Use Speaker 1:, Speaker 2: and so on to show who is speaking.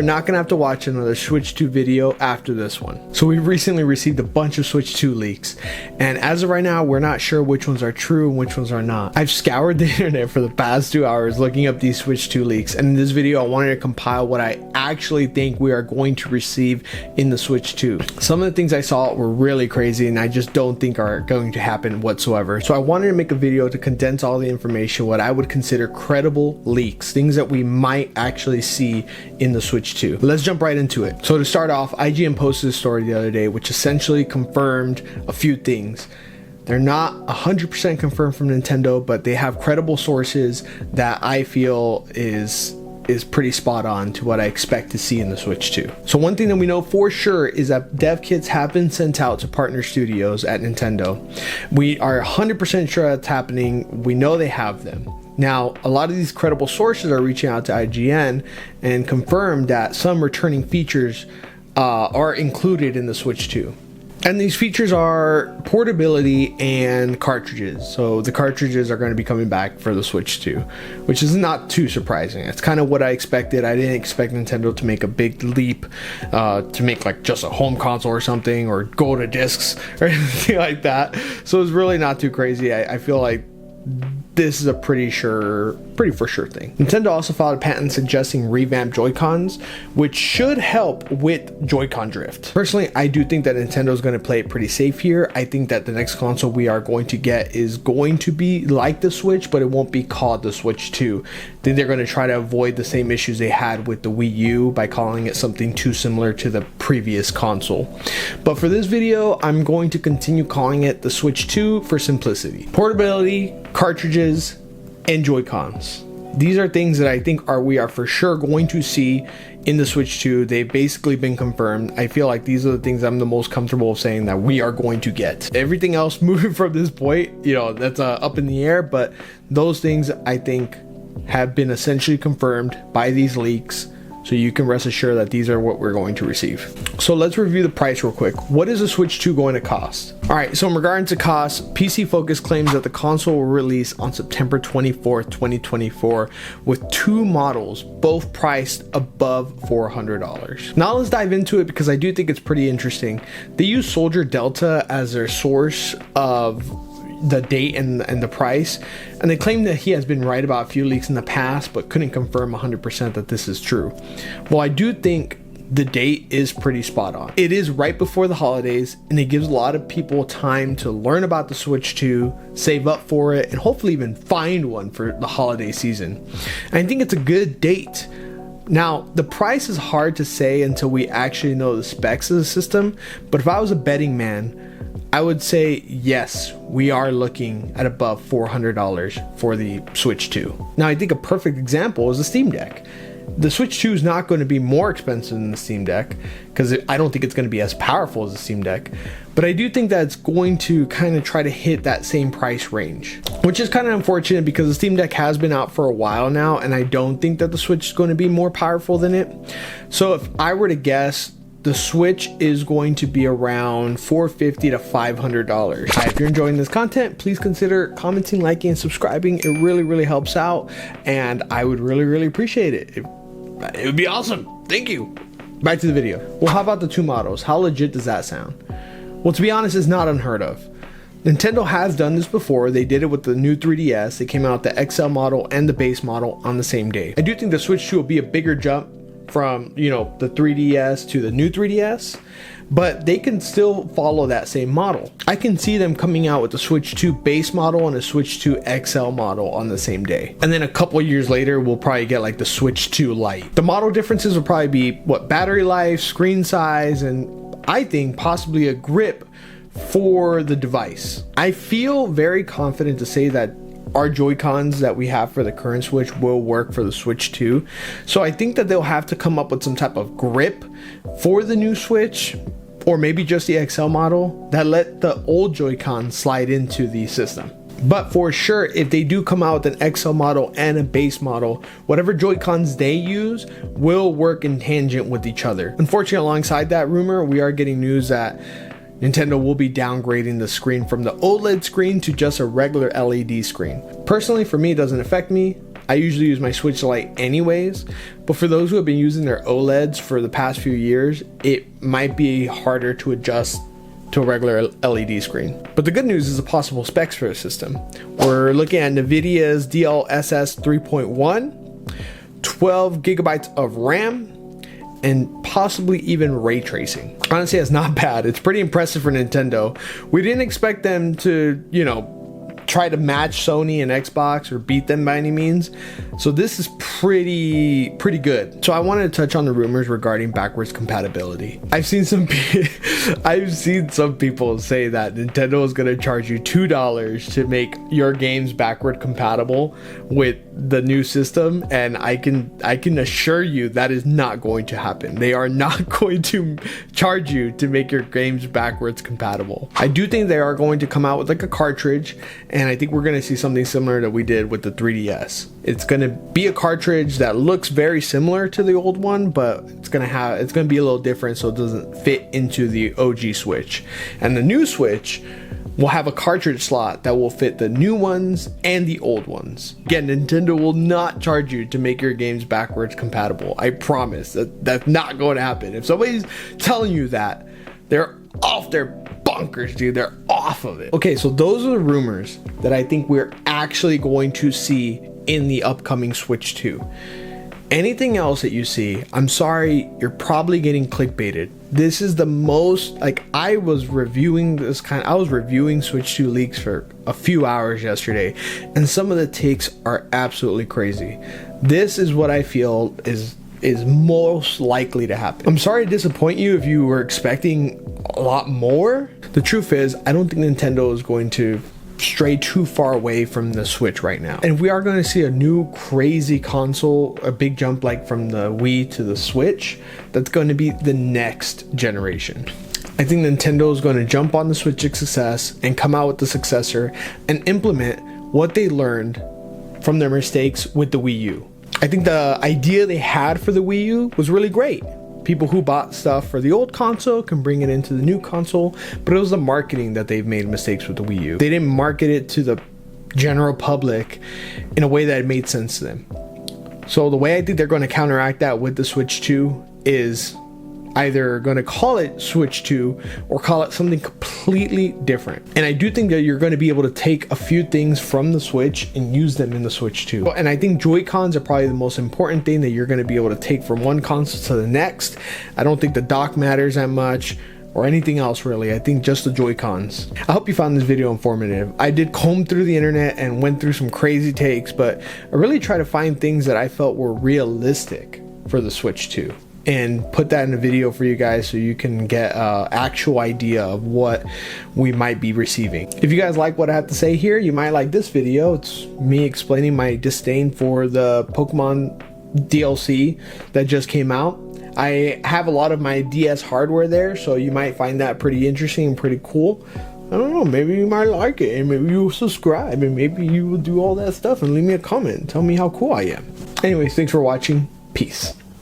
Speaker 1: We're not gonna have to watch another Switch 2 video after this one. So we've recently received a bunch of Switch 2 leaks, and as of right now, we're not sure which ones are true and which ones are not. I've scoured the internet for the past 2 hours looking up these Switch 2 leaks, and in this video I wanted to compile what I actually think we are going to receive in the Switch 2. Some of the things I saw were really crazy and I just don't think are going to happen whatsoever. So I wanted to make a video to condense all the information, what I would consider credible leaks, things that we might actually see in the Switch 2. Let's jump right into it. So to start off, IGN posted a story the other day which essentially confirmed a few things. They're not 100% confirmed from Nintendo, but they have credible sources that I feel is pretty spot on to what I expect to see in the Switch 2. So one thing that we know for sure is that dev kits have been sent out to partner studios at Nintendo. We are 100% sure that's happening. We know they have them. Now, a lot of these credible sources are reaching out to IGN and confirmed that some returning features are included in the Switch 2. And these features are portability and cartridges. So the cartridges are going to be coming back for the Switch 2, which is not too surprising. It's kind of what I expected. I didn't expect Nintendo to make a big leap to make like just a home console or something, or go to discs or anything like that. So it's really not too crazy. I feel like this is a pretty for sure thing. Nintendo also filed a patent suggesting revamped Joy-Cons, which should help with Joy-Con drift. Personally, I do think that Nintendo is going to play it pretty safe here. I think that the next console we are going to get is going to be like the Switch, but it won't be called the Switch 2. I think they're going to try to avoid the same issues they had with the Wii U by calling it something too similar to the previous console. But for this video, I'm going to continue calling it the Switch 2 for simplicity. Portability, cartridges, and Joy-Cons. These are things that I think we are for sure going to see in the Switch 2. They've basically been confirmed. I feel like these are the things I'm the most comfortable saying that we are going to get. Everything else moving from this point, that's up in the air, but those things I think have been essentially confirmed by these leaks. So you can rest assured that these are what we're going to receive. So let's review the price real quick. What is the Switch 2 going to cost? All right, so in regards to cost, PC Focus claims that the console will release on September 24th, 2024 with 2 models, both priced above $400. Now let's dive into it because I do think it's pretty interesting. They use Soldier Delta as their source of the date and the price, and they claim that he has been right about a few leaks in the past but couldn't confirm 100% that this is true. Well, I do think the date is pretty spot on. It is right before the holidays, and it gives a lot of people time to learn about the Switch 2, save up for it, and hopefully even find one for the holiday season. And I think it's a good date. Now, the price is hard to say until we actually know the specs of the system, but if I was a betting man, I would say yes, we are looking at above $400 for the Switch 2. Now, I think a perfect example is the Steam Deck. The Switch 2 is not going to be more expensive than the Steam Deck because I don't think it's going to be as powerful as the Steam Deck, but I do think that it's going to kind of try to hit that same price range, which is kind of unfortunate because the Steam Deck has been out for a while now, and I don't think that the Switch is going to be more powerful than it. So if I were to guess, the Switch is going to be around $450 to $500. If you're enjoying this content, please consider commenting, liking, and subscribing. It really helps out, and I would really appreciate it. It would be awesome. Thank you. Back to the video. Well, how about the 2 models? How legit does that sound? Well, to be honest, it's not unheard of. Nintendo has done this before. They did it with the new 3DS. They came out the XL model and the base model on the same day. I do think the Switch 2 will be a bigger jump from the 3DS to the new 3DS, but they can still follow that same model. I can see them coming out with the Switch 2 base model and a Switch 2 XL model on the same day, and then a couple of years later we'll probably get like the Switch 2 Lite. The model differences will probably be battery life, screen size, and I think possibly a grip for the device. I feel very confident to say that our Joy-Cons that we have for the current Switch will work for the Switch 2. So I think that they'll have to come up with some type of grip for the new Switch, or maybe just the XL model that let the old Joy-Con slide into the system. But for sure, if they do come out with an XL model and a base model, whatever Joy-Cons they use will work in tangent with each other. Unfortunately, alongside that rumor, we are getting news that Nintendo will be downgrading the screen from the OLED screen to just a regular LED screen. Personally, for me, it doesn't affect me. I usually use my Switch Lite anyways, but for those who have been using their OLEDs for the past few years, it might be harder to adjust to a regular LED screen. But the good news is the possible specs for the system. We're looking at NVIDIA's DLSS 3.1, 12 gigabytes of RAM, and possibly even ray tracing. Honestly, that's not bad. It's pretty impressive for Nintendo. We didn't expect them to, you know, try to match Sony and Xbox or beat them by any means. So this is pretty good. So I wanted to touch on the rumors regarding backwards compatibility. I've seen some people say that Nintendo is going to charge you $2 to make your games backward compatible with the new system, and I can assure you that is not going to happen. They are not going to charge you to make your games backwards compatible. I do think they are going to come out with like a cartridge, and I think we're going to see something similar that we did with the 3DS. It's going to be a cartridge that looks very similar to the old one, but it's going to be a little different, so it doesn't fit into the OG Switch. And the new Switch will have a cartridge slot that will fit the new ones and the old ones. Again, Nintendo will not charge you to make your games backwards compatible. I promise that's not going to happen. If somebody's telling you that, they're off their bunkers, dude. They're off of it. Okay, so those are the rumors that I think we're actually going to see in the upcoming Switch 2. Anything else that you see, I'm sorry, you're probably getting clickbaited. This is the most, like, I was reviewing Switch 2 leaks for a few hours yesterday, and some of the takes are absolutely crazy. This is what I feel is most likely to happen. I'm sorry to disappoint you if you were expecting a lot more. The truth is, I don't think Nintendo is going to stray too far away from the Switch right now. And if we are going to see a new crazy console, a big jump like from the Wii to the Switch, that's going to be the next generation. I think Nintendo is going to jump on the Switch's success and come out with the successor and implement what they learned from their mistakes with the Wii U. I think the idea they had for the Wii U was really great. People who bought stuff for the old console can bring it into the new console, but it was the marketing that they've made mistakes with the Wii U. They didn't market it to the general public in a way that made sense to them. So the way I think they're going to counteract that with the Switch 2 is either going to call it Switch 2 or call it something completely different. And I do think that you're going to be able to take a few things from the Switch and use them in the Switch 2. And I think Joy-Cons are probably the most important thing that you're going to be able to take from one console to the next. I don't think the dock matters that much or anything else really. I think just the Joy-Cons. I hope you found this video informative. I did comb through the internet and went through some crazy takes, but I really try to find things that I felt were realistic for the Switch 2. And put that in a video for you guys so you can get an actual idea of what we might be receiving. If you guys like what I have to say here, you might like this video. It's me explaining my disdain for the Pokemon DLC that just came out. I have a lot of my DS hardware there, so you might find that pretty interesting and pretty cool. I don't know, maybe you might like it, and maybe you'll subscribe, and maybe you will do all that stuff and leave me a comment and tell me how cool I am. Anyways, thanks for watching. Peace.